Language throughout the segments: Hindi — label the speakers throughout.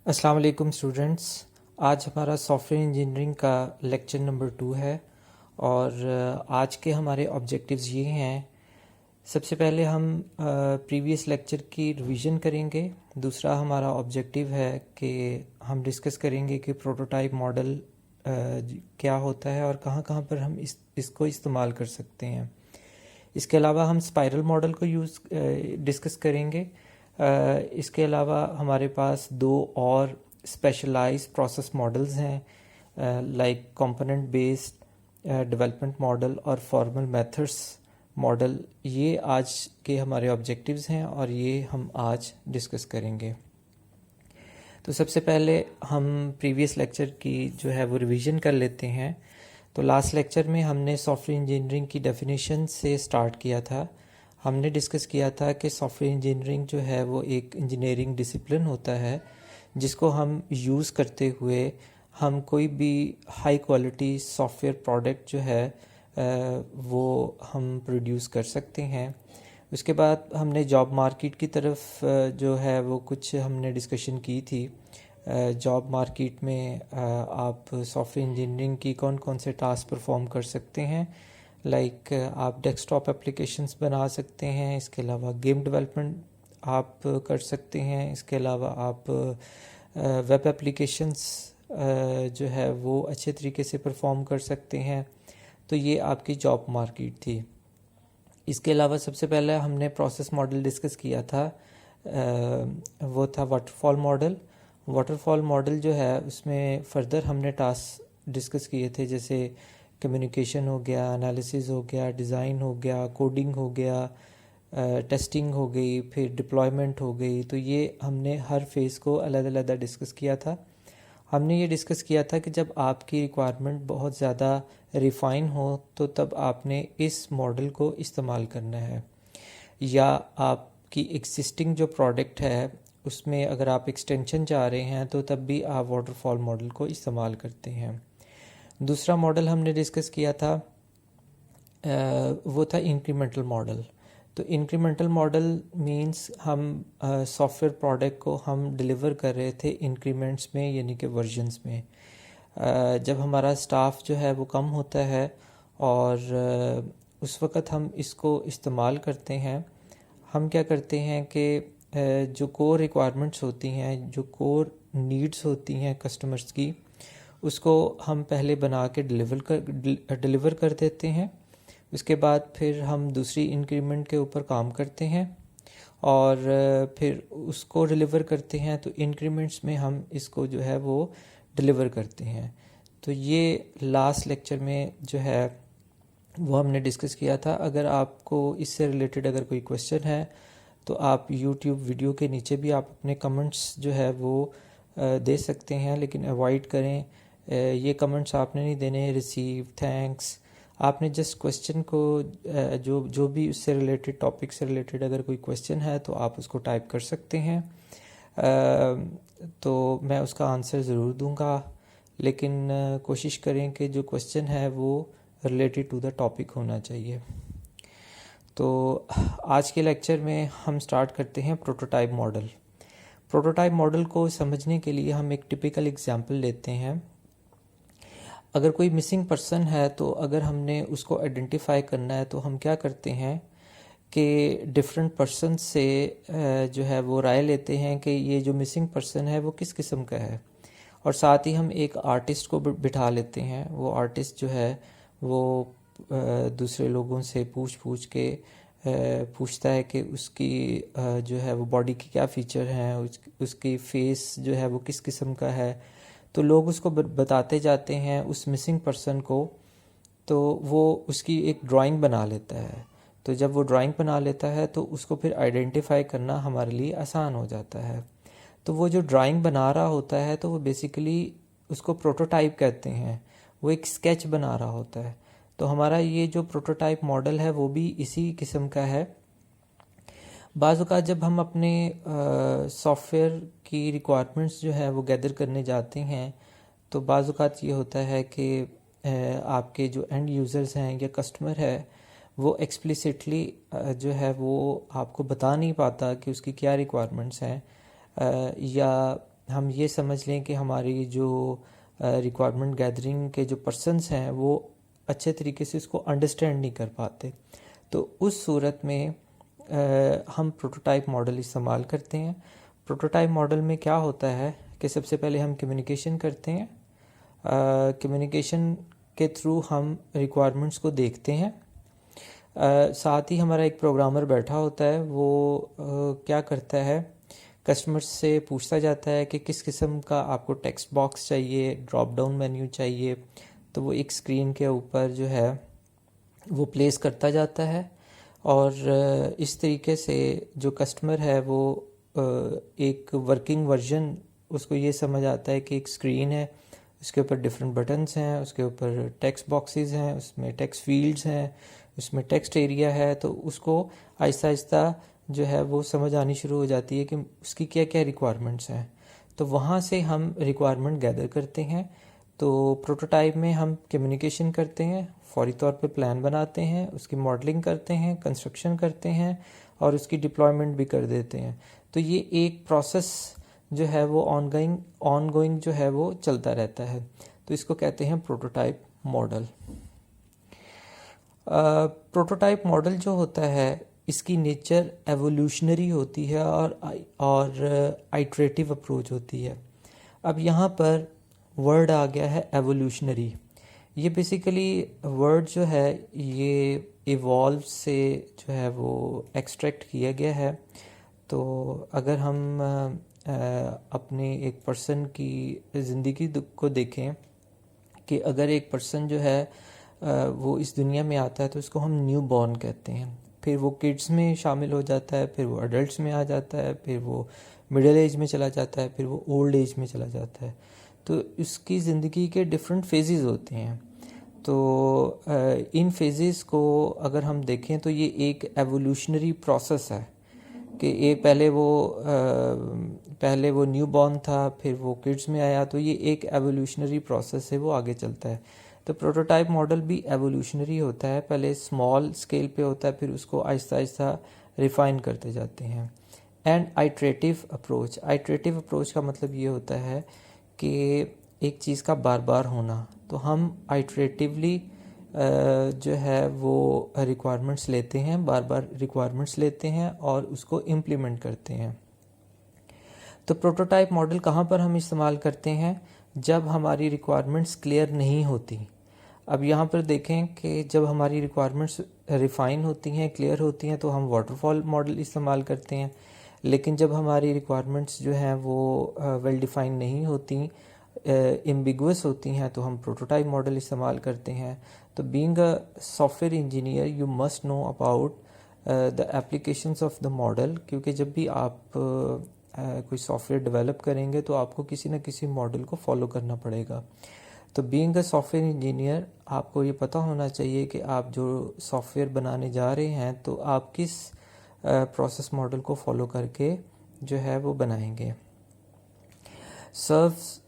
Speaker 1: अस्सलाम वालेकुम स्टूडेंट्स। आज हमारा सॉफ्टवेयर इंजीनियरिंग का लेक्चर नंबर 2 है और आज के हमारे ऑब्जेक्टिव्स ये हैं। सबसे पहले हम प्रीवियस लेक्चर की रिवीजन करेंगे। दूसरा हमारा ऑब्जेक्टिव है कि हम डिस्कस करेंगे कि प्रोटोटाइप मॉडल क्या होता है और कहाँ कहाँ पर हम इसको इस्तेमाल कर सकते हैं। इसके अलावा हम स्पाइरल मॉडल को डिस्कस करेंगे। इसके अलावा हमारे पास दो और स्पेशलाइज्ड प्रोसेस मॉडल्स हैं, like component based development model और फॉर्मल मेथड्स मॉडल। ये आज के हमारे ऑब्जेक्टिव्स हैं और ये हम आज डिस्कस करेंगे। तो सबसे पहले हम प्रीवियस लेक्चर की जो है वो रिवीजन कर लेते हैं। तो लास्ट लेक्चर में हमने सॉफ्टवेयर इंजीनियरिंग की डेफिनेशन से स्टार्ट किया था। हमने डिस्कस किया था कि सॉफ्टवेयर इंजीनियरिंग जो है वो एक इंजीनियरिंग डिसिप्लिन होता है जिसको हम यूज़ करते हुए हम कोई भी हाई क्वालिटी सॉफ्टवेयर प्रोडक्ट जो है वो हम प्रोड्यूस कर सकते हैं। उसके बाद हमने जॉब मार्केट की तरफ जो है वो कुछ हमने डिस्कशन की थी। जॉब मार्केट में आप सॉफ्टवेयर इंजीनियरिंग की कौन कौन से टास्क परफॉर्म कर सकते हैं। लाइक आप डेस्कटॉप एप्लीकेशंस बना सकते हैं, इसके अलावा गेम डेवलपमेंट आप कर सकते हैं, इसके अलावा आप वेब एप्लीकेशंस जो है वो अच्छे तरीके से परफॉर्म कर सकते हैं। तो ये आपकी जॉब मार्केट थी। इसके अलावा सबसे पहले हमने प्रोसेस मॉडल डिस्कस किया था, वो था वाटरफॉल मॉडल। वाटरफॉल मॉडल जो है उसमें फर्दर हमने टास्क डिस्कस किए थे, जैसे कम्युनिकेशन हो गया, एनालिसिस हो गया, डिज़ाइन हो गया, कोडिंग हो गया, टेस्टिंग हो गई, फिर डिप्लॉयमेंट हो गई। तो ये हमने हर फेज़ को अलग अलग डिस्कस किया था। हमने ये डिस्कस किया था कि जब आपकी रिक्वायरमेंट बहुत ज़्यादा रिफ़ाइन हो तो तब आपने इस मॉडल को इस्तेमाल करना है, या आपकी एग्जिस्टिंग जो प्रोडक्ट है उसमें अगर आप एक्सटेंशन चाह रहे हैं तो तब भी आप वाटरफॉल मॉडल को इस्तेमाल करते हैं। दूसरा मॉडल हमने डिस्कस किया था वो था इंक्रीमेंटल मॉडल। तो इंक्रीमेंटल मॉडल मींस हम सॉफ्टवेयर प्रोडक्ट को हम डिलीवर कर रहे थे इंक्रीमेंट्स में, यानी कि वर्जन्स में। जब हमारा स्टाफ जो है वो कम होता है और उस वक़्त हम इसको इस्तेमाल करते हैं। हम क्या करते हैं कि जो कोर रिक्वायरमेंट्स होती हैं, जो कोर नीड्स होती हैं कस्टमर्स की, उसको हम पहले बना के डिलीवर कर देते हैं। उसके बाद फिर हम दूसरी इंक्रीमेंट के ऊपर काम करते हैं और फिर उसको डिलीवर करते हैं। तो इंक्रीमेंट्स में हम इसको जो है वो डिलीवर करते हैं। तो ये लास्ट लेक्चर में जो है वो हमने डिस्कस किया था। अगर आपको इससे रिलेटेड अगर कोई क्वेश्चन है तो आप यूट्यूब वीडियो के नीचे भी आप अपने कमेंट्स जो है वो दे सकते हैं, लेकिन अवॉइड करें ये कमेंट्स आपने नहीं देने, रिसीव, थैंक्स। आपने जस्ट क्वेश्चन को जो भी उससे रिलेटेड, टॉपिक से रिलेटेड अगर कोई क्वेश्चन है तो आप उसको टाइप कर सकते हैं। तो मैं उसका आंसर ज़रूर दूंगा, लेकिन कोशिश करें कि जो क्वेश्चन है वो रिलेटेड टू द टॉपिक होना चाहिए। तो आज के लेक्चर में हम स्टार्ट करते हैं प्रोटोटाइप मॉडल। प्रोटोटाइप मॉडल को समझने के लिए हम एक टिपिकल एग्जांपल लेते हैं। अगर कोई मिसिंग पर्सन है तो अगर हमने उसको आइडेंटिफाई करना है तो हम क्या करते हैं कि डिफरेंट पर्सन से जो है वो राय लेते हैं कि ये जो मिसिंग पर्सन है वो किस किस्म का है, और साथ ही हम एक आर्टिस्ट को बिठा लेते हैं। वो आर्टिस्ट जो है वो दूसरे लोगों से पूछ के पूछता है कि उसकी जो है वो बॉडी की क्या फ़ीचर हैं, उसकी फेस जो है वो किस किस्म का है। तो लोग उसको बताते जाते हैं उस मिसिंग पर्सन को, तो वो उसकी एक ड्राइंग बना लेता है। तो जब वो ड्राइंग बना लेता है तो उसको फिर आइडेंटिफाई करना हमारे लिए आसान हो जाता है। तो वो जो ड्राइंग बना रहा होता है तो वो बेसिकली उसको प्रोटोटाइप कहते हैं, वो एक स्केच बना रहा होता है। तो हमारा ये जो प्रोटोटाइप मॉडल है वो भी इसी किस्म का है। बाज़ औक़ात जब हम अपने सॉफ्टवेयर की रिक्वायरमेंट्स जो है वो गैदर करने जाते हैं तो बाज़ औक़ात ये होता है कि आपके जो एंड यूज़र्स हैं या कस्टमर है वो एक्सप्लिसिटली जो है वो आपको बता नहीं पाता कि उसकी क्या रिक्वायरमेंट्स हैं, या हम ये समझ लें कि हमारी जो रिक्वायरमेंट गैदरिंग के जो पर्सन्स हैं वो अच्छे तरीके से इसको अंडरस्टैंड नहीं कर पाते, तो उस सूरत में हम प्रोटोटाइप मॉडल इस्तेमाल करते हैं। प्रोटोटाइप मॉडल में क्या होता है कि सबसे पहले हम कम्युनिकेशन करते हैं। कम्युनिकेशन के थ्रू हम रिक्वायरमेंट्स को देखते हैं। साथ ही हमारा एक प्रोग्रामर बैठा होता है, वो क्या करता है, कस्टमर्स से पूछता जाता है कि किस किस्म का आपको टेक्स्ट बॉक्स चाहिए, ड्रॉप डाउन मेन्यू चाहिए, तो वो एक स्क्रीन के ऊपर जो है वो प्लेस करता जाता है। और इस तरीके से जो कस्टमर है वो एक वर्किंग वर्जन उसको ये समझ आता है कि एक स्क्रीन है, उसके ऊपर डिफरेंट बटन्स हैं, उसके ऊपर टेक्स्ट बॉक्सेस हैं, उसमें टेक्स्ट फील्ड्स हैं, उसमें टेक्स्ट एरिया है, तो उसको आहिस्ता आहिस्ता जो है वो समझ आनी शुरू हो जाती है कि उसकी क्या क्या रिक्वायरमेंट्स हैं। तो वहाँ से हम रिक्वायरमेंट गैदर करते हैं। तो प्रोटोटाइप में हम कम्युनिकेशन करते हैं, फौरी तौर पे प्लान बनाते हैं, उसकी मॉडलिंग करते हैं, कंस्ट्रक्शन करते हैं और उसकी डिप्लॉयमेंट भी कर देते हैं। तो ये एक प्रोसेस जो है वो ऑनगोइंग जो है वो चलता रहता है, तो इसको कहते हैं प्रोटोटाइप मॉडल। प्रोटोटाइप मॉडल जो होता है इसकी नेचर एवोल्यूशनरी होती है और आइट्रेटिव अप्रोच होती है। अब यहाँ पर वर्ड आ गया है एवोल्यूशनरी। ये बेसिकली वर्ड जो है ये इवॉल्व से जो है वो एक्सट्रैक्ट किया गया है। तो अगर हम अपने एक पर्सन की ज़िंदगी को देखें कि अगर एक पर्सन जो है वो इस दुनिया में आता है तो उसको हम न्यू बॉर्न कहते हैं, फिर वो किड्स में शामिल हो जाता है, फिर वो अडल्ट्स में आ जाता है, फिर वो मिडिल एज में चला जाता है, फिर वो ओल्ड एज में चला जाता है। तो इसकी ज़िंदगी के डिफरेंट फेजेस होते हैं। तो इन फेजेस को अगर हम देखें तो ये एक एवोल्यूशनरी प्रोसेस है कि ये पहले वो न्यू बॉर्न था, फिर वो किड्स में आया, तो ये एक एवोल्यूशनरी प्रोसेस है, वो आगे चलता है। तो प्रोटोटाइप मॉडल भी एवोल्यूशनरी होता है, पहले स्मॉल स्केल पे होता है, फिर उसको आहिस्ता आहिस्ता रिफाइन करते जाते हैं। एंड आइट्रेटिव अप्रोच का मतलब ये होता है कि एक चीज़ का बार बार होना, तो हम आइट्रेटिवली जो है वो रिक्वायरमेंट्स लेते हैं, बार बार रिक्वायरमेंट्स लेते हैं और उसको इम्प्लीमेंट करते हैं। तो प्रोटोटाइप मॉडल कहाँ पर हम इस्तेमाल करते हैं, जब हमारी रिक्वायरमेंट्स क्लियर नहीं होती। अब यहाँ पर देखें कि जब हमारी रिक्वायरमेंट्स रिफाइन होती हैं, क्लियर होती हैं, तो हम वाटरफॉल मॉडल इस्तेमाल करते हैं। लेकिन जब हमारी रिक्वायरमेंट्स जो हैं वो वेल डिफाइन नहीं होती, एम्बिगुअस होती हैं, तो हम प्रोटोटाइप मॉडल इस्तेमाल करते हैं। तो being a software engineer you must know about the applications of the model, क्योंकि जब भी आप कोई सॉफ्टवेयर डेवलप करेंगे तो आपको किसी न किसी मॉडल को फॉलो करना पड़ेगा। तो बीइंग अ सॉफ्टवेयर इंजीनियर आपको ये पता होना चाहिए कि आप जो सॉफ्टवेयर बनाने जा रहे हैं तो आप किस प्रोसेस मॉडल को फॉलो करके जो है वो बनाएंगे। Serves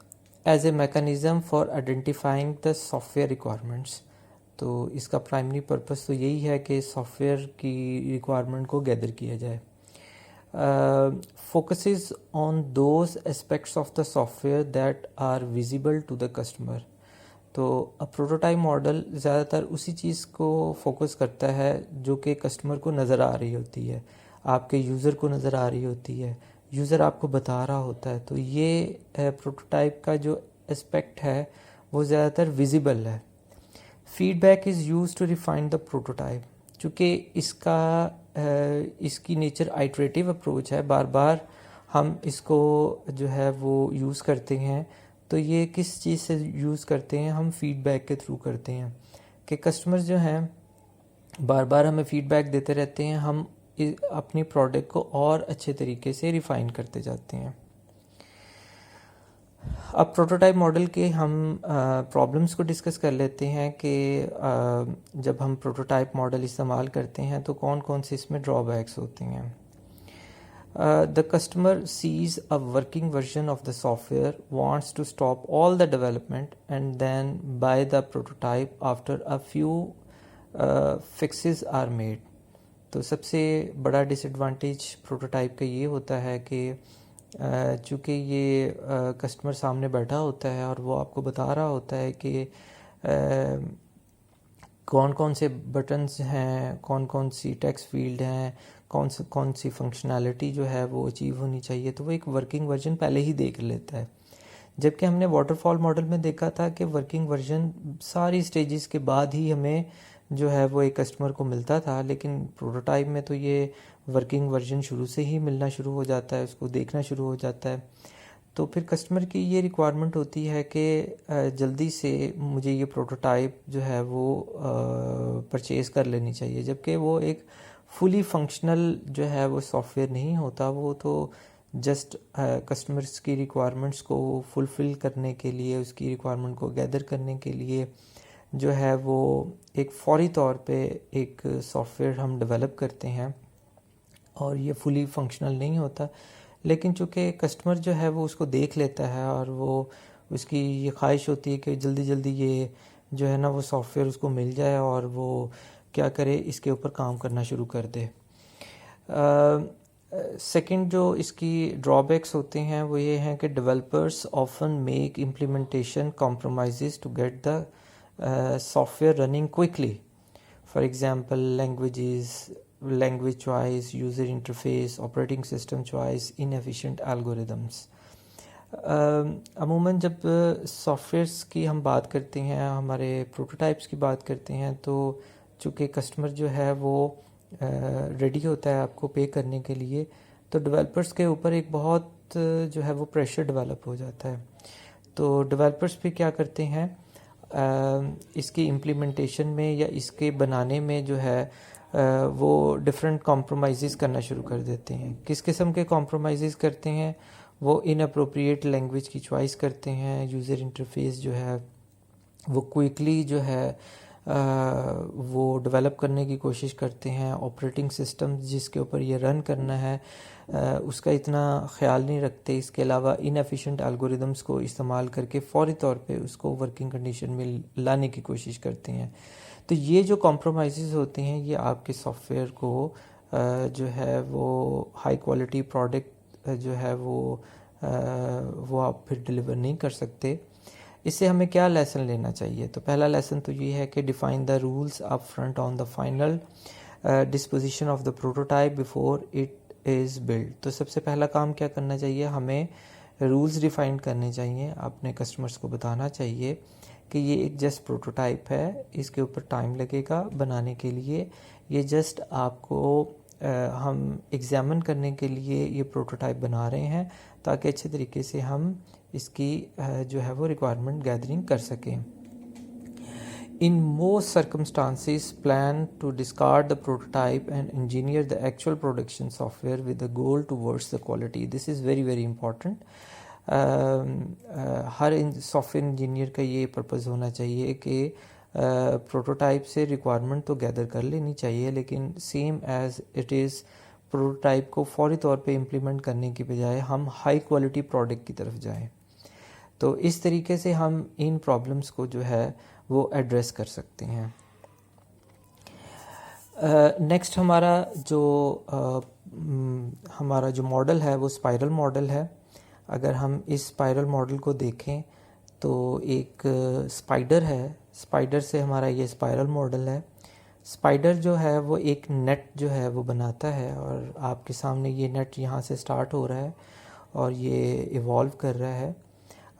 Speaker 1: as a mechanism for identifying the software requirements. तो इसका प्राइमरी पर्पस तो यही है कि सॉफ्टवेयर की रिक्वायरमेंट को गैदर किया जाए। Focuses on those aspects of the software that are visible to the customer. तो प्रोटोटाइप मॉडल ज़्यादातर उसी चीज़ को फोकस करता है जो कि कस्टमर को नज़र आ रही होती है, आपके यूज़र को नज़र आ रही होती है, यूज़र आपको बता रहा होता है। तो ये प्रोटोटाइप का जो एस्पेक्ट है वो ज़्यादातर विजिबल है। Feedback is use to refine the prototype. चूँकि इसकी नेचर आइट्रेटिव अप्रोच है, बार बार हम इसको जो है वो यूज़ करते हैं। तो ये किस चीज़ से यूज़ करते हैं, हम फीडबैक के थ्रू करते हैं कि कस्टमर्स जो हैं बार बार हमें फीडबैक देते रहते हैं, हम अपनी प्रोडक्ट को और अच्छे तरीके से रिफ़ाइन करते जाते हैं। अब प्रोटोटाइप मॉडल के हम प्रॉब्लम्स को डिस्कस कर लेते हैं कि जब हम प्रोटोटाइप मॉडल इस्तेमाल करते हैं तो कौन कौन से इसमें ड्रॉबैक्स होते हैं। The customer sees a working version of the software, wants to stop all the development and then buy the prototype after a few fixes are made. तो सबसे बड़ा डिसएडवांटेज प्रोटोटाइप का ये होता है कि चूँकि ये कस्टमर सामने बैठा होता है और वो आपको बता रहा होता है कि कौन कौन से बटन्स हैं, कौन कौन सी टेक्स्ट फील्ड हैं, कौन सी फंक्शनैलिटी जो है वो अचीव होनी चाहिए, तो वो एक वर्किंग वर्जन पहले ही देख लेता है। जबकि हमने वाटरफॉल मॉडल में देखा था कि वर्किंग वर्जन सारी स्टेजेस के बाद ही हमें जो है वो एक कस्टमर को मिलता था, लेकिन प्रोटोटाइप में तो ये वर्किंग वर्जन शुरू से ही मिलना शुरू हो जाता है, उसको देखना शुरू हो जाता है। तो फिर कस्टमर की ये रिक्वायरमेंट होती है कि जल्दी से मुझे ये प्रोटोटाइप जो है वो परचेज़ कर लेनी चाहिए, जबकि वो एक फुली फंक्शनल जो है वो सॉफ्टवेयर नहीं होता, वो तो जस्ट कस्टमर्स की रिक्वायरमेंट्स को फुलफ़िल करने के लिए, उसकी रिक्वायरमेंट को गैदर करने के लिए जो है वो एक फौरी तौर पे एक सॉफ्टवेयर हम डेवलप करते हैं, और ये फुली फंक्शनल नहीं होता। लेकिन चूँकि कस्टमर जो है वो उसको देख लेता है और वो उसकी ये ख्वाहिश होती है कि जल्दी जल्दी ये जो है ना वो सॉफ्टवेयर उसको मिल जाए और वो क्या करे, इसके ऊपर काम करना शुरू कर दे। सेकंड जो इसकी ड्रॉबैक्स होते हैं वो ये हैं कि developers often make implementation compromise to get the software running quickly. For example language choice, user interface, operating system choice, inefficient algorithms. अमूमन जब सॉफ्टवेयर्स की हम बात करते हैं, हमारे प्रोटोटाइप्स की बात करते हैं, तो चूँकि कस्टमर जो है वो रेडी होता है आपको पे करने के लिए, तो डेवलपर्स के ऊपर एक बहुत जो है वो प्रेशर डेवलप हो जाता है। तो डेवलपर्स भी क्या करते हैं, इसकी इम्प्लीमेंटेशन में या इसके बनाने में जो है वो डिफरेंट कॉम्प्रोमाइज़ करना शुरू कर देते हैं। किस किस्म के कॉम्प्रोमाइज़ करते हैं, वो इनअप्रोप्रिएट लैंग्वेज की चॉइस करते हैं, यूज़र इंटरफेस जो है वो क्विकली जो है वो डेवलप करने की कोशिश करते हैं, ऑपरेटिंग सिस्टम जिसके ऊपर ये रन करना है उसका इतना ख्याल नहीं रखते। इसके अलावा इनएफिशिएंट एल्गोरिदम्स को इस्तेमाल करके फ़ौरी तौर पे उसको वर्किंग कंडीशन में लाने की कोशिश करते हैं। तो ये जो कॉम्प्रोमाइज़ होते हैं ये आपके सॉफ्टवेयर को जो है वो हाई क्वालिटी प्रोडक्ट जो है वो आप फिर डिलीवर नहीं कर सकते। इससे हमें क्या लेसन लेना चाहिए, तो पहला लेसन तो ये है कि define the rules up front on the final disposition of the prototype before it is build. तो सबसे पहला काम क्या करना चाहिए, हमें रूल्स डिफ़ाइन करने चाहिए, अपने कस्टमर्स को बताना चाहिए कि ये एक जस्ट प्रोटोटाइप है, इसके ऊपर टाइम लगेगा बनाने के लिए, ये जस्ट आपको हम एग्ज़ामिन करने के लिए ये प्रोटोटाइप बना रहे हैं ताकि अच्छे तरीके से हम इसकी जो है वो रिक्वायरमेंट गैदरिंग कर सकें। In most circumstances, plan to discard the prototype and engineer the actual production software with the goal towards the quality. This is very very important. Her software engineer का ये पर्पज़ होना चाहिए कि प्रोटोटाइप से रिक्वायरमेंट तो गैदर कर लेनी चाहिए, लेकिन same as it is prototype को फौरी तौर पे इम्प्लीमेंट करने की बजाय हम हाई क्वालिटी प्रोडक्ट की तरफ जाएं। तो इस तरीके से हम इन प्रॉब्लम्स को जो है वो एड्रेस कर सकते हैं। नेक्स्ट हमारा जो मॉडल है वो स्पाइरल मॉडल है। अगर हम इस स्पाइरल मॉडल को देखें तो एक स्पाइडर है, स्पाइडर से हमारा ये स्पाइरल मॉडल है। स्पाइडर जो है वो एक नेट जो है वो बनाता है, और आपके सामने ये नेट यहाँ से स्टार्ट हो रहा है और ये इवॉल्व कर रहा है।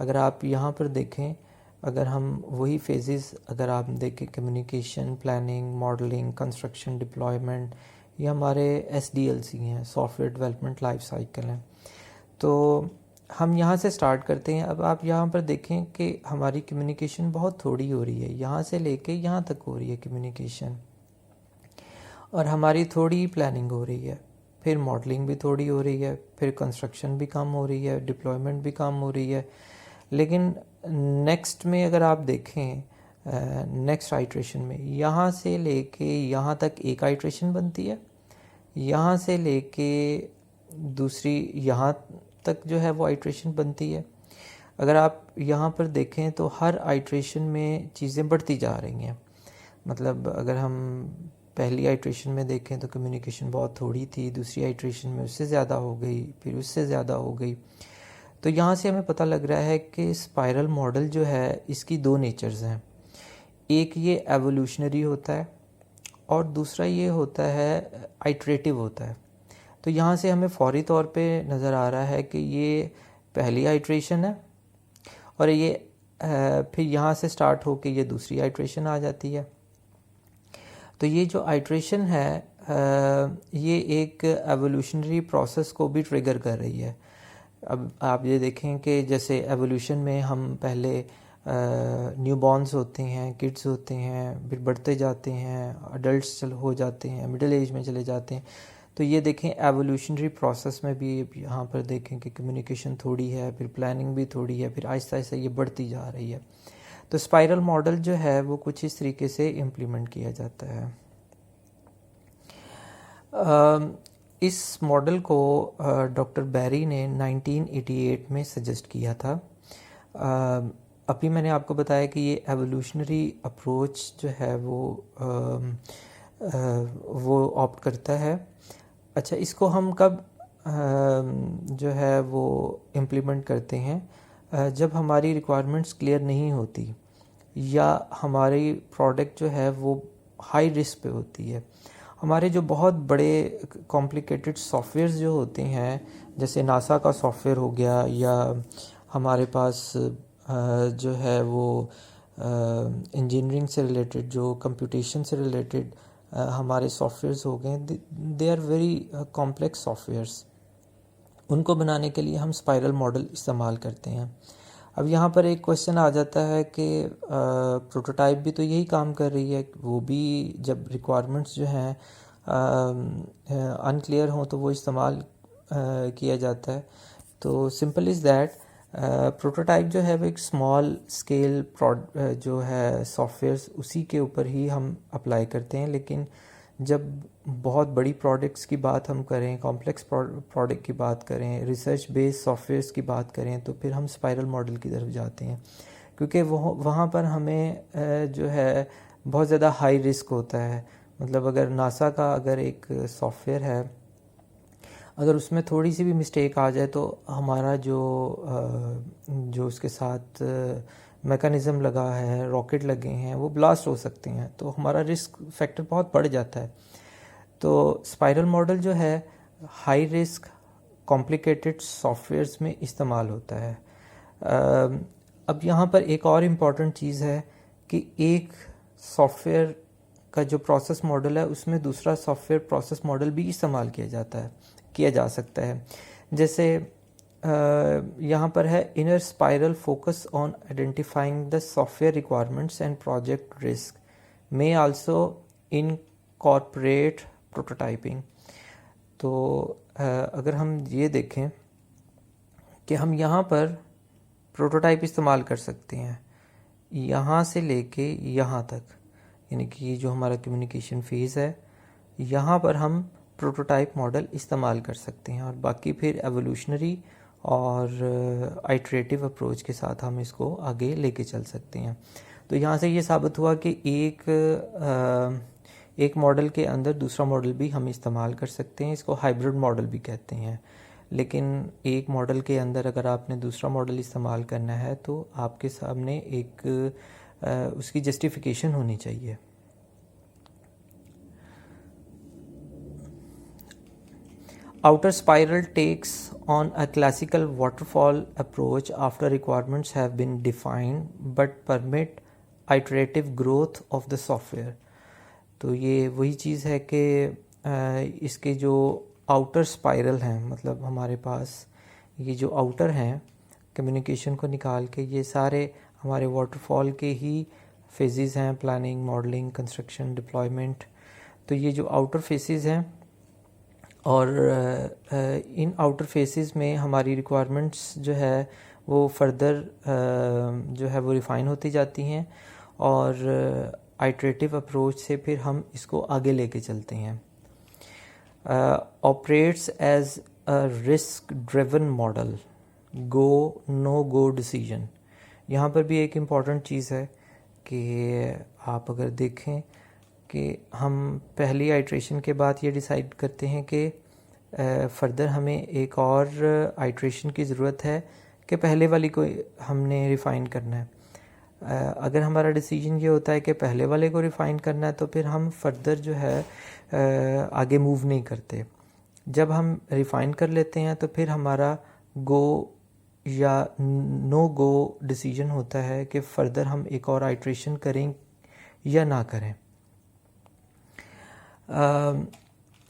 Speaker 1: अगर आप यहाँ पर देखें, अगर हम वही फेजेस अगर आप देखें, communication, planning, modelling, construction, deployment, ये हमारे SDLC हैं, सॉफ्टवेयर डेवलपमेंट लाइफ साइकिल हैं। तो हम यहाँ से स्टार्ट करते हैं। अब आप यहाँ पर देखें कि हमारी कम्युनिकेशन बहुत थोड़ी हो रही है, यहाँ से लेके यहाँ तक हो रही है कम्युनिकेशन, और हमारी थोड़ी प्लानिंग हो रही है, फिर मॉडलिंग भी थोड़ी हो रही है, फिर कंस्ट्रक्शन भी कम हो रही है, डिप्लॉयमेंट भी कम हो रही है। लेकिन नेक्स्ट में अगर आप देखें, नेक्स्ट आइट्रेशन में यहाँ से लेके यहाँ तक एक आइट्रेशन बनती है, यहाँ से लेके दूसरी यहाँ तक जो है वो आइट्रेशन बनती है। अगर आप यहाँ पर देखें तो हर आइट्रेशन में चीज़ें बढ़ती जा रही हैं। मतलब अगर हम पहली आइट्रेशन में देखें तो कम्युनिकेशन बहुत थोड़ी थी, दूसरी आइट्रेशन में उससे ज़्यादा हो गई, फिर उससे ज़्यादा हो गई। तो यहाँ से हमें पता लग रहा है कि स्पाइरल मॉडल जो है इसकी दो नेचर्स हैं, एक ये एवोल्यूशनरी होता है और दूसरा ये होता है आइट्रेटिव होता है। तो यहाँ से हमें फौरी तौर पे नज़र आ रहा है कि ये पहली आइट्रेशन है और ये फिर यहाँ से स्टार्ट होके ये दूसरी आइट्रेशन आ जाती है। तो ये जो आइट्रेशन है ये एक एवोल्यूशनरी प्रोसेस को भी ट्रिगर कर रही है। अब आप ये देखें कि जैसे एवोल्यूशन में हम पहले न्यूबॉर्न्स होते हैं, किड्स होते हैं, फिर बढ़ते जाते हैं, अडल्ट्स हो जाते हैं, मिडिल एज में चले जाते हैं। तो ये देखें एवोल्यूशनरी प्रोसेस में भी यहाँ पर देखें कि कम्युनिकेशन थोड़ी है, फिर प्लानिंग भी थोड़ी है, फिर आहिस्ता आहिस्ता ये बढ़ती जा रही है। तो स्पाइरल मॉडल जो है वो कुछ इस तरीके से इम्प्लीमेंट किया जाता है। इस मॉडल को डॉक्टर बैरी ने 1988 में सजेस्ट किया था। अभी मैंने आपको बताया कि ये एवोल्यूशनरी अप्रोच जो है वो ऑप्ट करता है। अच्छा, इसको हम कब जो है वो इम्प्लीमेंट करते हैं, जब हमारी रिक्वायरमेंट्स क्लियर नहीं होती या हमारी प्रोडक्ट जो है वो हाई रिस्क पे होती है। हमारे जो बहुत बड़े कॉम्प्लिकेटेड सॉफ्टवेयर्स जो होते हैं, जैसे नासा का सॉफ्टवेयर हो गया, या हमारे पास जो है वो इंजीनियरिंग से रिलेटेड, जो कंप्यूटेशन से रिलेटेड हमारे सॉफ्टवेयर्स हो गए, they are very complex softwares. उनको बनाने के लिए हम स्पाइरल मॉडल इस्तेमाल करते हैं। अब यहाँ पर एक क्वेश्चन आ जाता है कि प्रोटोटाइप भी तो यही काम कर रही है, वो भी जब रिक्वायरमेंट्स जो हैं अनक्लियर हों तो वो इस्तेमाल किया जाता है। तो सिंपल इज़ दैट, प्रोटोटाइप जो है वो एक स्मॉल स्केल जो है सॉफ्टवेयर्स, उसी के ऊपर ही हम अप्लाई करते हैं। लेकिन जब बहुत बड़ी प्रोडक्ट्स की बात हम करें, कॉम्प्लेक्स प्रोडक्ट की बात करें, रिसर्च बेस्ड सॉफ्टवेयर्स की बात करें, तो फिर हम स्पाइरल मॉडल की तरफ जाते हैं, क्योंकि वहाँ पर हमें जो है बहुत ज़्यादा हाई रिस्क होता है। मतलब अगर नासा का अगर एक सॉफ्टवेयर है, अगर उसमें थोड़ी सी भी मिस्टेक आ जाए तो हमारा जो उसके साथ मैकेनिज़्म लगा है, रॉकेट लगे हैं, वो ब्लास्ट हो सकते हैं, तो हमारा रिस्क फैक्टर बहुत बढ़ जाता है। तो स्पाइरल मॉडल जो है हाई रिस्क कॉम्प्लिकेटेड सॉफ्टवेयर्स में इस्तेमाल होता है। अब यहाँ पर एक और इम्पॉर्टेंट चीज़ है कि एक सॉफ्टवेयर का जो प्रोसेस मॉडल है उसमें दूसरा सॉफ्टवेयर प्रोसेस मॉडल भी इस्तेमाल किया जा सकता है। जैसे यहाँ पर है inner spiral focus on identifying the software requirements and project risk may also incorporate prototyping. तो अगर हम ये देखें कि हम यहाँ पर प्रोटोटाइप इस्तेमाल कर सकते हैं यहाँ से लेके यहाँ तक, यानी कि जो हमारा कम्युनिकेशन फेज़ है यहाँ पर हम प्रोटोटाइप मॉडल इस्तेमाल कर सकते हैं, और बाकी फिर एवोल्यूशनरी और आइट्रेटिव अप्रोच के साथ हम इसको आगे लेके चल सकते हैं। तो यहाँ से ये साबित हुआ कि एक मॉडल के अंदर दूसरा मॉडल भी हम इस्तेमाल कर सकते हैं। इसको हाइब्रिड मॉडल भी कहते हैं। लेकिन एक मॉडल के अंदर अगर आपने दूसरा मॉडल इस्तेमाल करना है तो आपके सामने एक उसकी जस्टिफिकेशन होनी चाहिए। Outer spiral takes on a classical waterfall approach after requirements have been defined but permit iterative growth of the software। तो ये वही चीज़ है कि इसके जो आउटर स्पाइरल हैं, मतलब हमारे पास ये जो आउटर हैं कम्युनिकेशन को निकाल के, ये सारे हमारे वाटरफॉल के ही फेजेस हैं, प्लानिंग, मॉडलिंग, कंस्ट्रक्शन, डिप्लॉयमेंट। तो ये जो आउटर फेसेस हैं और इन आउटर फेसेस में हमारी रिक्वायरमेंट्स जो है वो फर्दर जो है वो रिफ़ाइन होती जाती हैं और आइट्रेटिव अप्रोच से फिर हम इसको आगे लेके चलते हैं। Operates as a risk driven model, go no go decision. यहाँ पर भी एक इम्पॉर्टेंट चीज़ है कि आप अगर देखें कि हम पहली आइट्रेशन के बाद ये डिसाइड करते हैं कि फर्दर हमें एक और आइट्रेशन की ज़रूरत है कि पहले वाली को हमने रिफ़ाइन करना है। अगर हमारा डिसीजन ये होता है कि पहले वाले को रिफ़ाइन करना है तो फिर हम फर्दर जो है आगे मूव नहीं करते। जब हम रिफ़ाइन कर लेते हैं तो फिर हमारा गो या नो गो डिसीजन होता है कि फर्दर हम एक और आइट्रेशन करें या ना करें।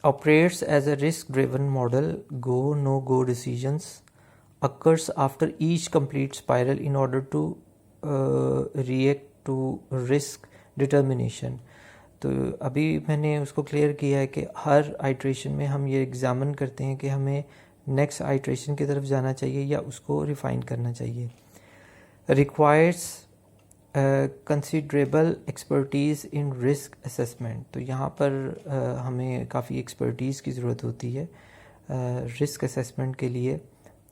Speaker 1: Operates as a risk-driven model, go-no-go decisions occurs after each complete spiral in order to react to risk determination. तो अभी मैंने उसको क्लियर किया है कि हर आइट्रेशन में हम ये एग्जामिन करते हैं कि हमें नेक्स्ट आइट्रेशन की तरफ जाना चाहिए या उसको रिफाइन करना चाहिए। Requires considerable expertise in risk assessment. तो यहाँ पर हमें काफ़ी एक्सपर्टीज़ की ज़रूरत होती है रिस्क असेसमेंट के लिए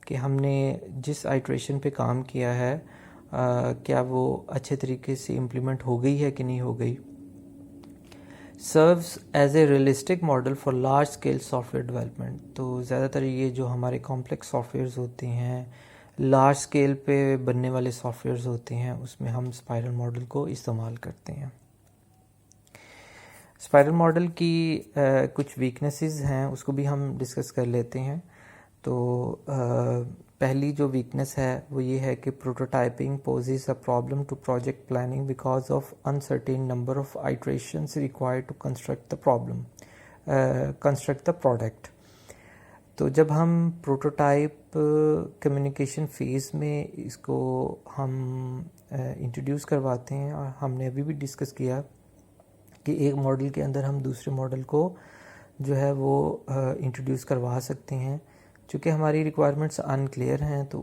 Speaker 1: कि हमने जिस आइट्रेशन पे काम किया है क्या वो अच्छे तरीके से इम्प्लीमेंट हो गई है कि नहीं हो गई। Serves as a realistic model for large scale software development. तो ज़्यादातर ये जो हमारे कॉम्प्लेक्स सॉफ्टवेयर्स होते हैं, लार्ज स्केल पे बनने वाले सॉफ्टवेयर्स होते हैं, उसमें हम स्पाइरल मॉडल को इस्तेमाल करते हैं। स्पाइरल मॉडल की कुछ वीकनेसेस हैं, उसको भी हम डिस्कस कर लेते हैं। तो पहली जो वीकनेस है वो ये है कि prototyping poses a problem to project planning because of uncertain number of iterations required to construct the product. तो जब हम प्रोटोटाइप कम्युनिकेशन फेज़ में इसको हम इंट्रोड्यूस करवाते हैं, और हमने अभी भी डिस्कस किया कि एक मॉडल के अंदर हम दूसरे मॉडल को जो है वो इंट्रोड्यूस करवा सकते हैं। चूँकि हमारी रिक्वायरमेंट्स अनक्लियर हैं तो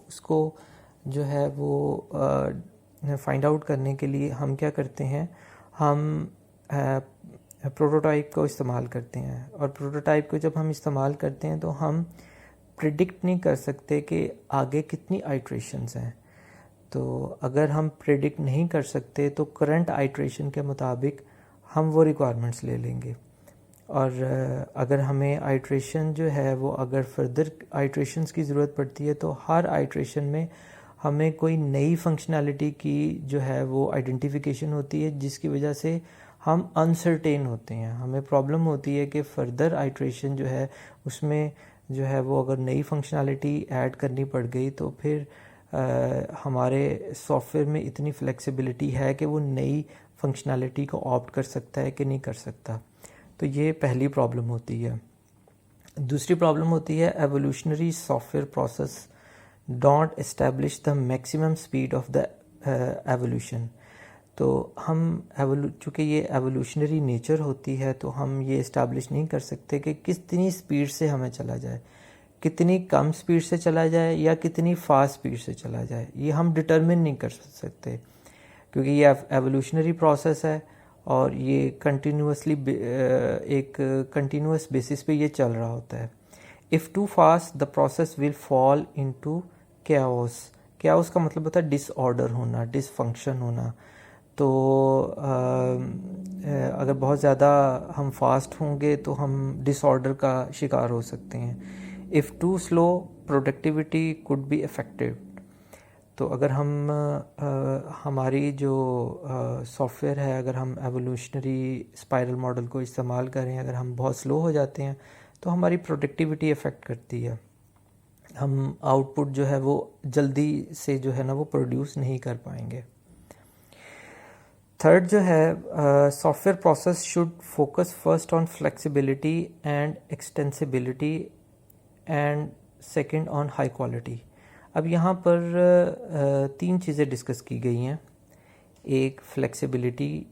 Speaker 1: उसको जो है वो फाइंड आउट करने के लिए हम क्या करते हैं, हम प्रोटोटाइप को इस्तेमाल करते हैं। और प्रोटोटाइप को जब हम इस्तेमाल करते हैं तो हम प्रिडिक्ट नहीं कर सकते कि आगे कितनी आइट्रेशंस हैं। तो अगर हम प्रिडिक्ट नहीं कर सकते तो करंट आइट्रेशन के मुताबिक हम वो रिक्वायरमेंट्स ले लेंगे। और अगर हमें आइट्रेशन जो है वो अगर फर्दर आइट्रेशंस की ज़रूरत पड़ती है तो हर आइट्रेशन में हमें कोई नई फंक्शनैलिटी की जो है वो आइडेंटिफिकेशन होती है, जिसकी वजह से हम अनसर्टेन होते हैं। हमें प्रॉब्लम होती है कि फ़र्दर आइट्रेशन जो है उसमें जो है वो अगर नई फंक्शनैलिटी ऐड करनी पड़ गई तो फिर हमारे सॉफ्टवेयर में इतनी फ्लेक्सिबिलिटी है कि वो नई फंक्शनैलिटी को ऑप्ट कर सकता है कि नहीं कर सकता। तो ये पहली प्रॉब्लम होती है। दूसरी प्रॉब्लम होती है evolutionary software process don't establish the maximum speed of the evolution. तो हम चूँकि ये एवोल्यूशनरी नेचर होती है तो हम ये इस्टेब्लिश नहीं कर सकते कि कितनी स्पीड से हमें चला जाए, कितनी कम स्पीड से चला जाए या कितनी फास्ट स्पीड से चला जाए, ये हम डिटरमिन नहीं कर सकते क्योंकि ये एवोल्यूशनरी प्रोसेस है और ये कंटिन्यूसली एक कंटिन्यूस बेसिस पे ये चल रहा होता है। If two fast the process will fall into chaos. Chaos का मतलब होता है डिसऑर्डर होना, डिसफंक्शन होना। तो अगर बहुत ज़्यादा हम फास्ट होंगे तो हम डिसऑर्डर का शिकार हो सकते हैं। If two slow productivity could be affected. तो अगर हम हमारी जो सॉफ्टवेयर है, अगर हम एवोल्यूशनरी स्पाइरल मॉडल को इस्तेमाल करें, अगर हम बहुत स्लो हो जाते हैं तो हमारी प्रोडक्टिविटी अफेक्ट करती है। हम आउटपुट जो है वो जल्दी से जो है ना वो प्रोड्यूस नहीं कर पाएंगे। थर्ड जो है, software process should focus first on flexibility and extensibility and second on high quality. अब यहाँ पर तीन चीज़ें डिस्कस की गई हैं। एक फ्लेक्सिबिलिटी,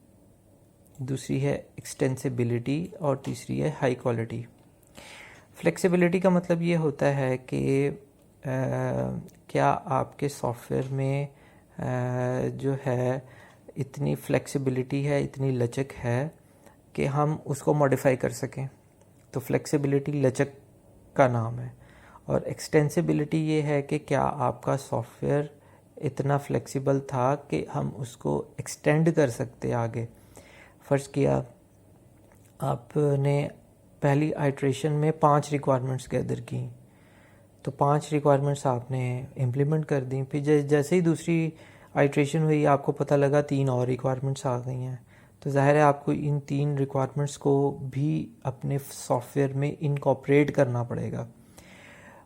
Speaker 1: दूसरी है एक्सटेंसिबिलिटी और तीसरी है हाई क्वालिटी। फ्लेक्सिबिलिटी का मतलब ये होता है कि क्या आपके सॉफ्टवेयर में जो है इतनी फ्लेक्सिबिलिटी है, इतनी लचक है कि हम उसको मॉडिफाई कर सकें। तो फ्लेक्सिबिलिटी लचक का नाम है। और एक्सटेंसिबिलिटी ये है कि क्या आपका सॉफ्टवेयर इतना फ्लेक्सिबल था कि हम उसको एक्सटेंड कर सकते आगे। फ़र्ज़ किया आपने पहली आइट्रेशन में 5 रिक्वायरमेंट्स गैदर की, तो 5 रिक्वायरमेंट्स आपने इम्प्लीमेंट कर दी। फिर जैसे ही दूसरी आइट्रेशन हुई आपको पता लगा 3 और रिक्वायरमेंट्स आ गई हैं, तो ज़ाहिर है आपको इन 3 रिक्वायरमेंट्स को भी अपने सॉफ्टवेयर में इनकॉर्पोरेट करना पड़ेगा।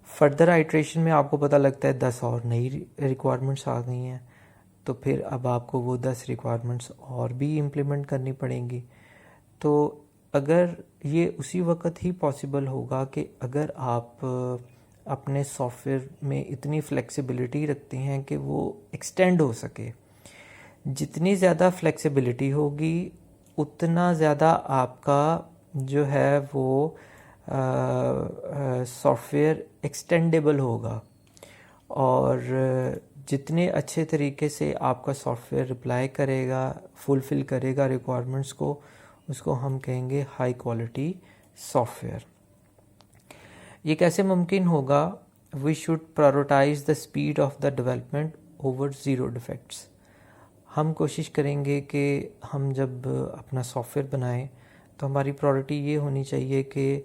Speaker 1: फर्दर आइट्रेशन में आपको पता लगता है 10 और नई रिक्वायरमेंट्स आ गई हैं, तो फिर अब आपको वो 10 रिक्वायरमेंट्स और भी इम्प्लीमेंट करनी पड़ेंगी। तो अगर ये उसी वक्त ही पॉसिबल होगा कि अगर आप अपने सॉफ्टवेयर में इतनी फ्लेक्सिबिलिटी रखते हैं कि वो एक्सटेंड हो सके। जितनी ज़्यादा फ्लेक्सिबिलिटी होगी उतना ज़्यादा आपका जो है वो सॉफ्टवेयर एक्सटेंडेबल होगा, और जितने अच्छे तरीके से आपका सॉफ्टवेयर रिप्लाई करेगा, फुलफ़िल करेगा रिक्वायरमेंट्स को, उसको हम कहेंगे हाई क्वालिटी सॉफ्टवेयर। ये कैसे मुमकिन होगा? We should prioritise the speed of the development over zero defects. हम कोशिश करेंगे कि हम जब अपना सॉफ्टवेयर बनाएं तो हमारी प्रायोरिटी ये होनी चाहिए कि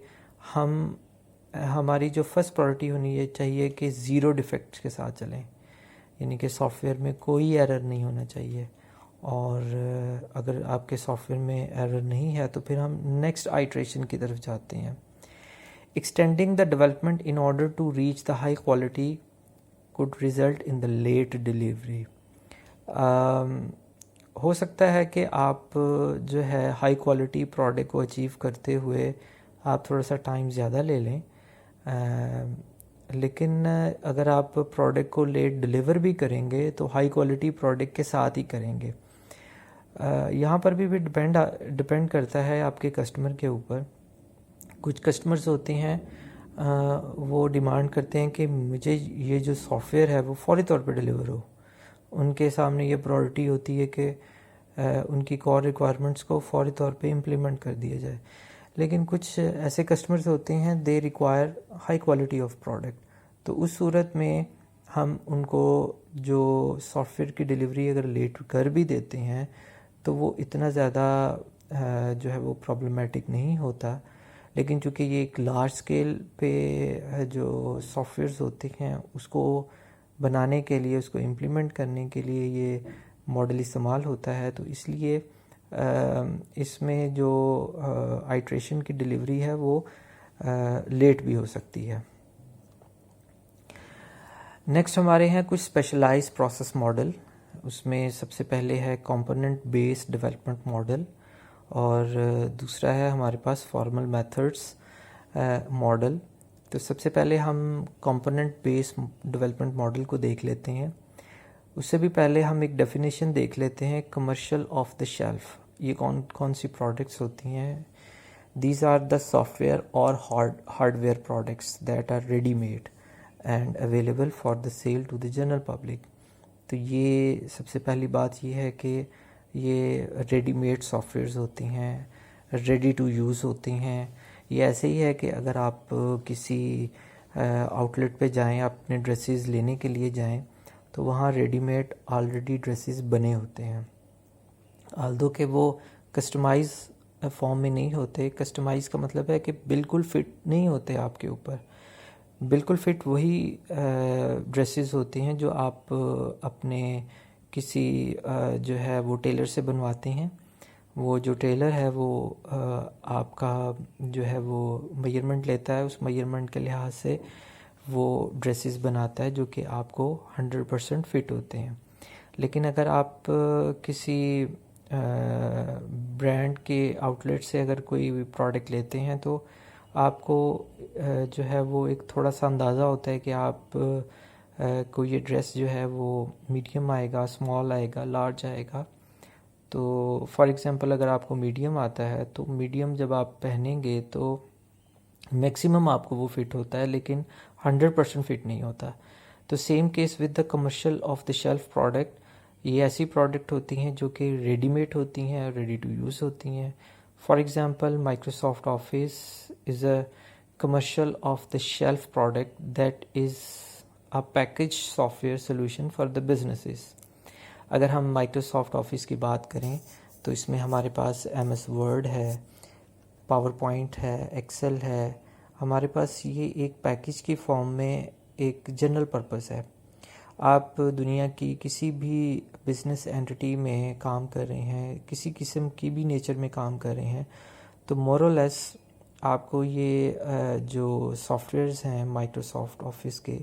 Speaker 1: हमारी जो फर्स्ट प्रायोरिटी होनी चाहिए कि ज़ीरो डिफेक्ट्स के साथ चलें, यानी कि सॉफ्टवेयर में कोई एरर नहीं होना चाहिए। और अगर आपके सॉफ्टवेयर में एरर नहीं है तो फिर हम नेक्स्ट आइट्रेशन की तरफ जाते हैं। Extending the development in order to reach the high quality could result in the late delivery. हो सकता है कि आप जो है हाई क्वालिटी प्रोडक्ट को अचीव करते हुए आप थोड़ा सा टाइम ज़्यादा ले लें, लेकिन अगर आप प्रोडक्ट को लेट डिलीवर भी करेंगे तो हाई क्वालिटी प्रोडक्ट के साथ ही करेंगे। यहाँ पर भी डिपेंड करता है आपके कस्टमर के ऊपर। कुछ कस्टमर्स होते हैं वो डिमांड करते हैं कि मुझे ये जो सॉफ्टवेयर है वो फौरी तौर पे डिलीवर हो। उनके सामने ये प्रायोरिटी होती है कि उनकी कोर रिक्वायरमेंट्स को फौरी तौर पे इम्प्लीमेंट कर दिया जाए। लेकिन कुछ ऐसे कस्टमर्स होते हैं they require high quality of product, तो उस सूरत में हम उनको जो सॉफ्टवेयर की डिलीवरी अगर लेट कर भी देते हैं तो वो इतना ज़्यादा जो है वो प्रॉब्लमेटिक नहीं होता। लेकिन चूँकि ये एक लार्ज स्केल पे जो सॉफ्टवेयर्स होते हैं उसको बनाने के लिए, उसको इम्प्लीमेंट करने के लिए ये मॉडल इस्तेमाल होता है, तो इसलिए इसमें जो आइट्रेशन की डिलीवरी है वो लेट भी हो सकती है। नेक्स्ट हमारे हैं कुछ स्पेशलाइज्ड प्रोसेस मॉडल। उसमें सबसे पहले है कंपोनेंट बेस्ड डेवलपमेंट मॉडल, और दूसरा है हमारे पास फॉर्मल मेथड्स मॉडल। तो सबसे पहले हम कंपोनेंट बेस्ड डेवलपमेंट मॉडल को देख लेते हैं। उससे भी पहले हम एक डेफिनेशन देख लेते हैं कमर्शियल ऑफ द शेल्फ। ये कौन सी प्रोडक्ट्स होती हैं? दीज आर द सॉफ्टवेयर और hardware products that are ready made and available for the sale to the general public. तो ये सबसे पहली बात ये है कि ये रेडीमेड सॉफ्टवेयर्स होती हैं, रेडी टू यूज़ होती हैं। ये ऐसे ही है कि अगर आप किसी आउटलेट पे जाएं, अपने ड्रेसेस लेने के लिए जाएं, तो वहाँ रेडीमेड ऑलरेडी ड्रेसेस बने होते हैं। आल्दो कि वो कस्टमाइज़ फॉर्म में नहीं होते। कस्टमाइज़ का मतलब है कि बिल्कुल फिट नहीं होते आपके ऊपर। बिल्कुल फिट वही ड्रेसेस होती हैं जो आप अपने किसी जो है वो टेलर से बनवाते हैं। वो जो टेलर है वो आपका जो है वो मेजरमेंट लेता है, उस मेजरमेंट के लिहाज से वो ड्रेसेस बनाता है जो कि आपको 100% फिट होते हैं। लेकिन अगर आप किसी ब्रांड के आउटलेट से अगर कोई प्रोडक्ट लेते हैं तो आपको जो है वो एक थोड़ा सा अंदाज़ा होता है कि आप को ये ड्रेस जो है वो मीडियम आएगा, स्मॉल आएगा, लार्ज आएगा। तो फॉर एग्ज़ाम्पल अगर आपको मीडियम आता है तो मीडियम जब आप पहनेंगे तो मैक्सिमम आपको वो फिट होता है, लेकिन 100% फिट नहीं होता। तो same case with the commercial of the shelf product. ये ऐसी प्रोडक्ट होती हैं जो कि रेडीमेड होती हैं, रेडी टू यूज़ होती हैं। For example Microsoft office is a commercial of the shelf product that is a package software solution for the businesses. अगर हम माइक्रोसॉफ्ट ऑफिस की बात करें तो इसमें हमारे पास MS वर्ड है, पावर पॉइंट है, एक्सेल है। हमारे पास ये एक पैकेज की फॉर्म में एक जनरल पर्पस है। आप दुनिया की किसी भी बिजनेस एंटिटी में काम कर रहे हैं, किसी किस्म की भी नेचर में काम कर रहे हैं, तो मोर और लेस आपको ये जो सॉफ्टवेयर्स हैं माइक्रोसॉफ्ट ऑफिस के,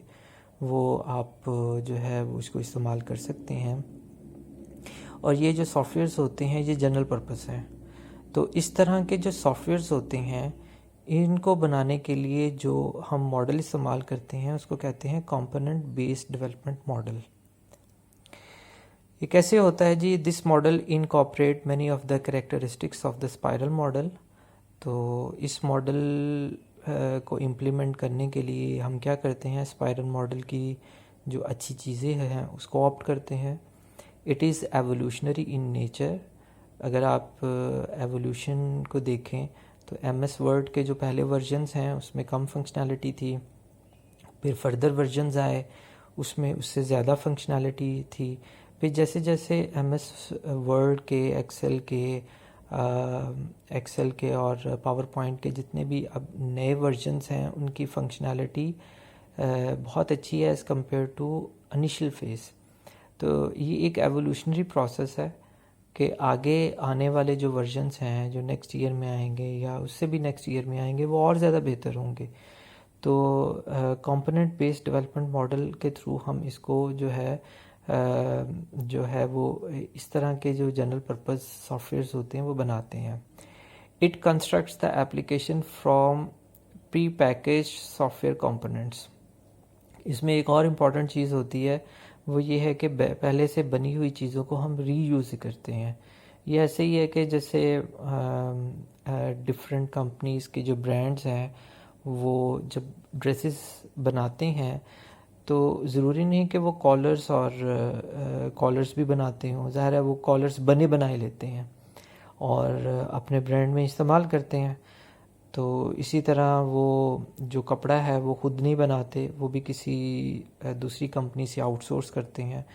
Speaker 1: वो आप जो है वो इसको इस्तेमाल कर सकते हैं। और ये जो सॉफ्टवेयर्स होते हैं ये जनरल पर्पस हैं। तो इस तरह के जो सॉफ्टवेयर्स होते हैं इनको बनाने के लिए जो हम मॉडल इस्तेमाल करते हैं उसको कहते हैं कंपोनेंट बेस्ड डेवलपमेंट मॉडल। ये कैसे होता है जी? This model incorporate many of the characteristics of the spiral model. तो इस मॉडल को इम्प्लीमेंट करने के लिए हम क्या करते हैं, स्पाइरल मॉडल की जो अच्छी चीज़ें हैं उसको ऑप्ट करते हैं। It is evolutionary in nature. अगर आप एवोल्यूशन को देखें तो MS वर्ड के जो पहले वर्जन्स हैं उसमें कम फंक्शनैलिटी थी, फिर फर्दर वर्जन्स आए उसमें उससे ज़्यादा फंक्शनैलिटी थी, फिर जैसे जैसे MS वर्ड के, एक्सेल के और पावर पॉइंट के जितने भी अब नए वर्जन्स हैं उनकी फंक्शनैलिटी बहुत अच्छी है as compare to initial phase. तो ये एक एवोल्यूशनरी प्रोसेस है कि आगे आने वाले जो वर्जन्स हैं जो नेक्स्ट ईयर में आएंगे या उससे भी नेक्स्ट ईयर में आएंगे वो और ज़्यादा बेहतर होंगे। तो कंपोनेंट बेस्ड डेवलपमेंट मॉडल के थ्रू हम इसको जो है वो इस तरह के जो जनरल पर्पस सॉफ्टवेयर्स होते हैं वो बनाते हैं। It constructs the application from pre package software components. इसमें एक और इम्पॉर्टेंट चीज़ होती है, वो ये है कि पहले से बनी हुई चीज़ों को हम रीयूज़ करते हैं। ये ऐसे ही है कि जैसे डिफरेंट कंपनीज़ के जो ब्रांड्स हैं वो जब ड्रेसेस बनाते हैं तो ज़रूरी नहीं कि वो कॉलर्स और कॉलर्स भी बनाते हों। ज़ाहिर है वो कॉलर्स बने बनाए लेते हैं और अपने ब्रांड में इस्तेमाल करते हैं। तो इसी तरह वो जो कपड़ा है वो ख़ुद नहीं बनाते, वो भी किसी दूसरी कंपनी से आउटसोर्स करते हैं।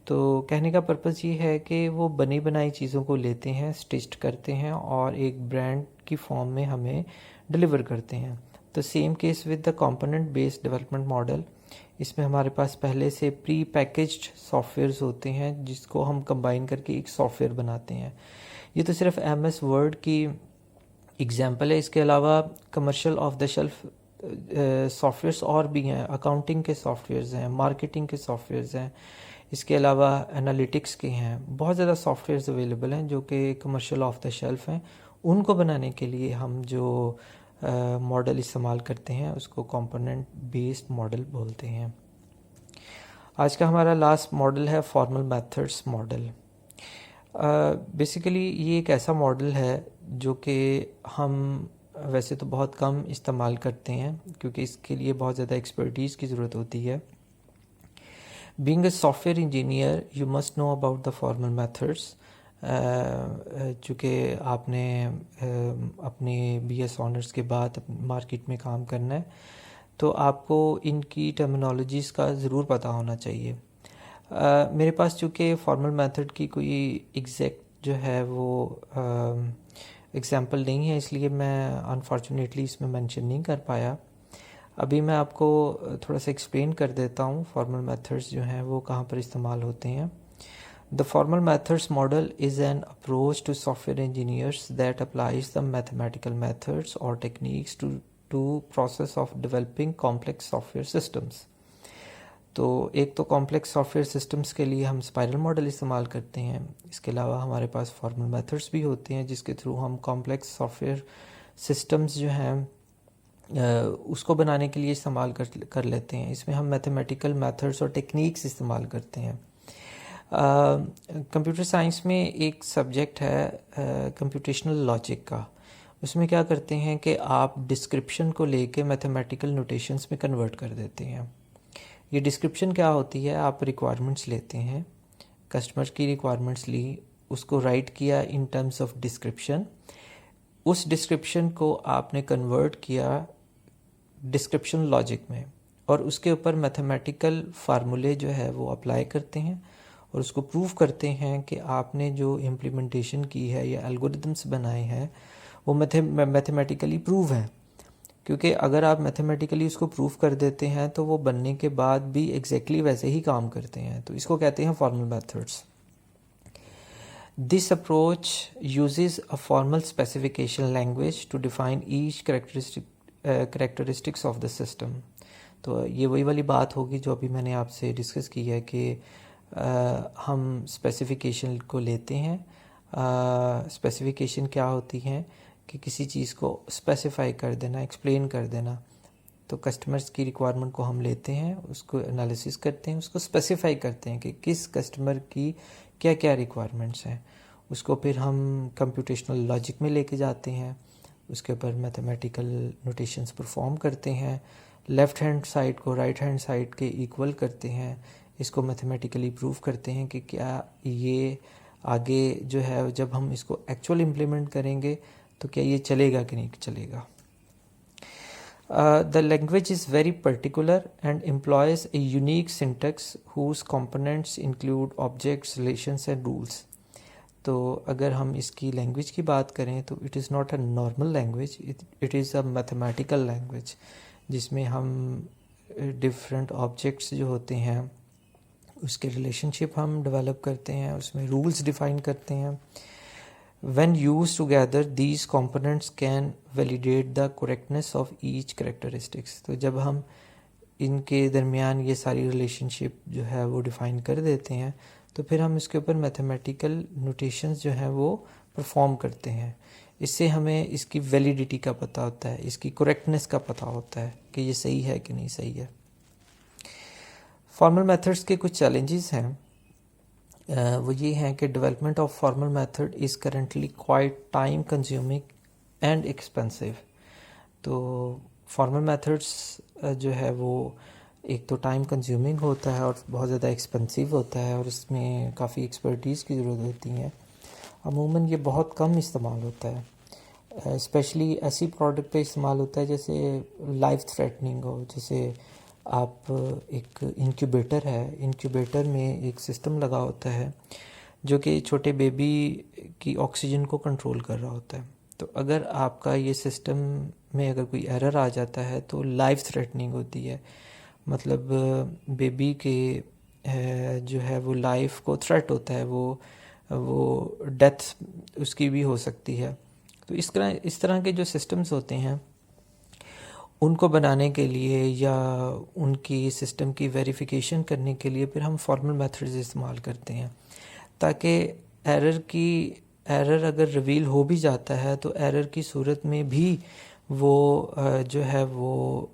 Speaker 1: तो कहने का पर्पज़ ये है कि वो बनी बनाई चीज़ों को लेते हैं, स्टिच्ड करते हैं और एक ब्रांड की फॉर्म में हमें डिलीवर करते हैं। तो same case with the component based development model. इसमें हमारे पास पहले से प्री पैकेज्ड सॉफ्टवेयर्स होते हैं जिसको हम कंबाइन करके एक सॉफ्टवेयर बनाते हैं। ये तो सिर्फ MS वर्ड की एग्जाम्पल है। इसके अलावा commercial of the shelf softwares और भी हैं। अकाउंटिंग के सॉफ्टवेयर्स हैं, मार्केटिंग के सॉफ्टवेयर्स हैं, इसके अलावा एनालिटिक्स के हैं। बहुत ज़्यादा सॉफ्टवेयर्स अवेलेबल हैं जो कि कमर्शियल ऑफ द शेल्फ हैं। उनको बनाने के लिए हम जो मॉडल इस्तेमाल करते हैं उसको कंपोनेंट बेस्ड मॉडल बोलते हैं। आज का हमारा लास्ट मॉडल है फॉर्मल मेथड्स मॉडल। बेसिकली ये एक ऐसा मॉडल है जो कि हम वैसे तो बहुत कम इस्तेमाल करते हैं क्योंकि इसके लिए बहुत ज़्यादा एक्सपर्टीज़ की ज़रूरत होती है। Being a software engineer you must know about the formal methods. चूँकि आपने अपने BS ऑनर्स के बाद मार्केट में काम करना है तो आपको इनकी टर्मिनोलॉजीज़ का ज़रूर पता होना चाहिए। मेरे पास चूँकि फॉर्मल मेथड की कोई एग्जैक्ट जो है वो एग्जांपल नहीं है, इसलिए मैं अनफॉर्चुनेटली इसमें मेंशन नहीं कर पाया। अभी मैं आपको थोड़ा सा एक्सप्लेन कर देता हूँ फॉर्मल मेथड्स जो हैं वो कहाँ पर इस्तेमाल होते हैं। The formal methods model is an approach to software engineers that applies the mathematical methods or techniques to process of developing complex software systems. तो एक तो कॉम्प्लेक्स सॉफ्टवेयर सिस्टम्स के लिए हम स्पाइरल मॉडल इस्तेमाल करते हैं। इसके अलावा हमारे पास फॉर्मल मेथड्स भी होते हैं जिसके थ्रू हम कॉम्प्लेक्स सॉफ्टवेयर सिस्टम्स जो हैं उसको बनाने के लिए इस्तेमाल कर लेते हैं। इसमें हम मैथमेटिकल मेथड्स और टेक्निक्स इस्तेमाल करते हैं। कंप्यूटर साइंस में एक सब्जेक्ट है कंप्यूटेशनल लॉजिक का। उसमें क्या करते हैं कि आप डिस्क्रिप्शन को लेके मैथमेटिकल नोटेशंस में कन्वर्ट कर देते हैं। ये डिस्क्रिप्शन क्या होती है, आप रिक्वायरमेंट्स लेते हैं, कस्टमर की रिक्वायरमेंट्स ली, उसको राइट किया इन टर्म्स ऑफ डिस्क्रिप्शन, उस डिस्क्रिप्शन को आपने कन्वर्ट किया डिस्क्रिप्शन लॉजिक में और उसके ऊपर मैथमेटिकल फार्मूले जो है वो अप्लाई करते हैं और उसको प्रूव करते हैं कि आपने जो इम्प्लीमेंटेशन की है या एल्गोरिदम्स बनाए हैं वो मैथमेटिकली प्रूव है। क्योंकि अगर आप मैथमेटिकली उसको प्रूव कर देते हैं तो वो बनने के बाद भी एग्जैक्टली वैसे ही काम करते हैं, तो इसको कहते हैं formal methods. This approach uses a formal specification language to define each characteristics of the system. तो ये वही वाली बात होगी जो अभी मैंने आपसे डिस्कस की है कि हम स्पेसिफिकेशन को लेते हैं। स्पेसिफिकेशन क्या होती हैं कि किसी चीज़ को स्पेसिफाई कर देना, एक्सप्लेन कर देना। तो कस्टमर्स की रिक्वायरमेंट को हम लेते हैं, उसको एनालिसिस करते हैं, उसको स्पेसिफाई करते हैं कि किस कस्टमर की क्या क्या रिक्वायरमेंट्स हैं। उसको फिर हम कंप्यूटेशनल लॉजिक में लेके जाते हैं, उसके ऊपर मैथमेटिकल नोटेशंस परफॉर्म करते हैं, लेफ़्ट हैंड साइड को राइट हैंड साइड के इक्वल करते हैं, इसको मैथमेटिकली प्रूव करते हैं कि क्या ये आगे जो है जब हम इसको एक्चुअल इम्प्लीमेंट करेंगे तो क्या ये चलेगा कि नहीं चलेगा। The language is very particular and employs a unique syntax whose components include objects, relations and rules. तो अगर हम इसकी लैंग्वेज की बात करें तो it is not a normal language, it is a mathematical language जिसमें हम डिफरेंट ऑब्जेक्ट्स जो होते हैं उसके रिलेशनशिप हम डेवलप करते हैं, उसमें रूल्स डिफाइन करते हैं। When used together, these components can validate the correctness of each characteristics. तो जब हम इनके दरमियान ये सारी रिलेशनशिप जो है वो डिफ़ाइन कर देते हैं तो फिर हम इसके ऊपर मैथमेटिकल नोटेशंस जो हैं वो परफॉर्म करते हैं। इससे हमें इसकी वैलिडिटी का पता होता है, इसकी करेक्टनेस का पता होता है कि ये सही है कि नहीं सही है। फॉर्मल मेथड्स के कुछ चैलेंजेस हैं, वो ये हैं कि development of formal method is currently quiet time consuming and expensive. तो फॉर्मल मेथड्स जो है वो एक तो टाइम कंज्यूमिंग होता है और बहुत ज़्यादा एक्सपेंसिव होता है और इसमें काफ़ी एक्सपर्टीज़ की ज़रूरत होती है। अमूमन ये बहुत कम इस्तेमाल होता है, स्पेशली ऐसी प्रोडक्ट पे इस्तेमाल होता है जैसे लाइफ थ्रेटनिंग हो। जैसे आप एक इंक्यूबेटर है, इंक्यूबेटर में एक सिस्टम लगा होता है जो कि छोटे बेबी की ऑक्सीजन को कंट्रोल कर रहा होता है। तो अगर आपका ये सिस्टम में अगर कोई एरर आ जाता है तो लाइफ थ्रेटनिंग होती है, मतलब बेबी के जो है वो लाइफ को थ्रेट होता है, वो डेथ उसकी भी हो सकती है। तो इस तरह के जो सिस्टम्स होते हैं उनको बनाने के लिए या उनकी सिस्टम की वेरिफिकेशन करने के लिए फिर हम फॉर्मल मेथड्स इस्तेमाल करते हैं, ताकि एरर अगर रिवील हो भी जाता है तो एरर की सूरत में भी वो जो है वो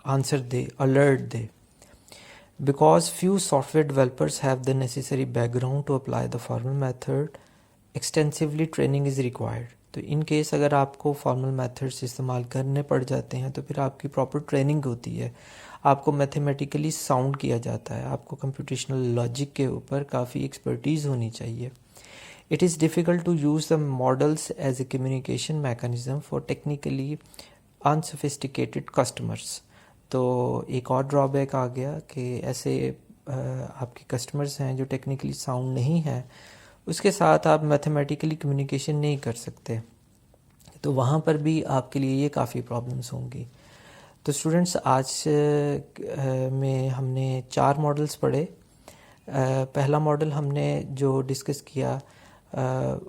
Speaker 1: आंसर दे, अलर्ट दे। Because few software developers have the necessary background to apply the formal method, extensively training is required. तो इन केस अगर आपको फॉर्मल मेथड्स इस्तेमाल करने पड़ जाते हैं तो फिर आपकी प्रॉपर ट्रेनिंग होती है, आपको मैथमेटिकली साउंड किया जाता है, आपको कंप्यूटेशनल लॉजिक के ऊपर काफ़ी एक्सपर्टीज़ होनी चाहिए। It is difficult to use the models as a communication mechanism for technically unsophisticated customers. तो एक और ड्रॉबैक आ गया कि ऐसे आपके कस्टमर्स हैं जो टेक्निकली साउंड नहीं है, उसके साथ आप मैथमेटिकली कम्युनिकेशन नहीं कर सकते, तो वहाँ पर भी आपके लिए ये काफ़ी प्रॉब्लम्स होंगी। तो स्टूडेंट्स आज में हमने 4 मॉडल्स पढ़े। पहला मॉडल हमने जो डिस्कस किया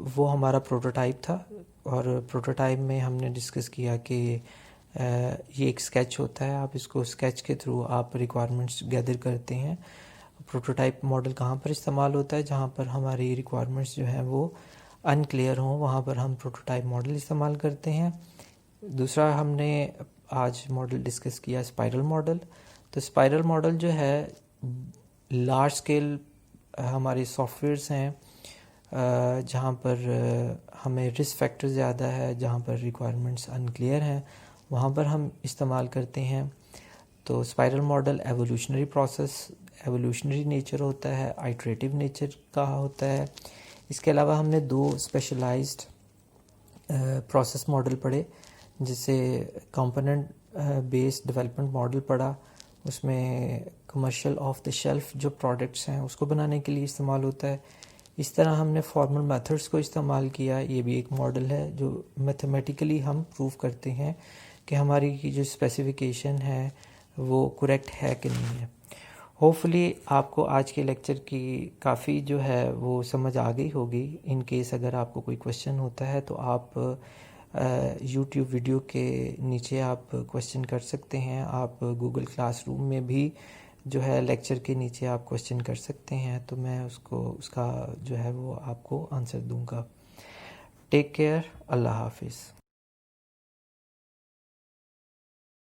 Speaker 1: वो हमारा प्रोटोटाइप था, और प्रोटोटाइप में हमने डिस्कस किया कि ये एक स्केच होता है, आप इसको स्केच के थ्रू आप रिक्वायरमेंट्स गैदर करते हैं। प्रोटोटाइप मॉडल कहाँ पर इस्तेमाल होता है, जहाँ पर हमारी रिक्वायरमेंट्स जो हैं वो अनक्लियर हों, वहाँ पर हम प्रोटोटाइप मॉडल इस्तेमाल करते हैं। दूसरा हमने आज मॉडल डिस्कस किया स्पाइरल मॉडल। तो स्पाइरल मॉडल जो है लार्ज स्केल हमारे सॉफ्टवेयर्स हैं जहाँ पर हमें रिस्क फैक्टर ज़्यादा है, जहाँ पर रिक्वायरमेंट्स अनक्लियर हैं, वहाँ पर हम इस्तेमाल करते हैं। तो स्पाइरल मॉडल एवोल्यूशनरी नेचर होता है, आइटरेटिव नेचर का होता है। इसके अलावा हमने 2 स्पेशलाइज्ड प्रोसेस मॉडल पढ़े, जिसे कंपोनेंट बेस्ड डेवलपमेंट मॉडल पढ़ा। उसमें कमर्शियल ऑफ द शेल्फ जो प्रोडक्ट्स हैं उसको बनाने के लिए इस्तेमाल होता है। इस तरह हमने फॉर्मल मेथड्स को इस्तेमाल किया। ये भी एक मॉडल है जो मैथमेटिकली हम प्रूव करते हैं कि हमारी की जो स्पेसिफिकेशन है वो करेक्ट है कि नहीं है। होपफुली आपको आज के लेक्चर की काफ़ी जो है वो समझ आ गई होगी। इन केस अगर आपको कोई क्वेश्चन होता है तो आप यूट्यूब वीडियो के नीचे आप क्वेश्चन कर सकते हैं। आप गूगल क्लासरूम में भी जो है लेक्चर के नीचे आप क्वेश्चन कर सकते हैं, तो मैं उसका जो है वो आपको आंसर दूंगा। टेक केयर, अल्लाह हाफिज़।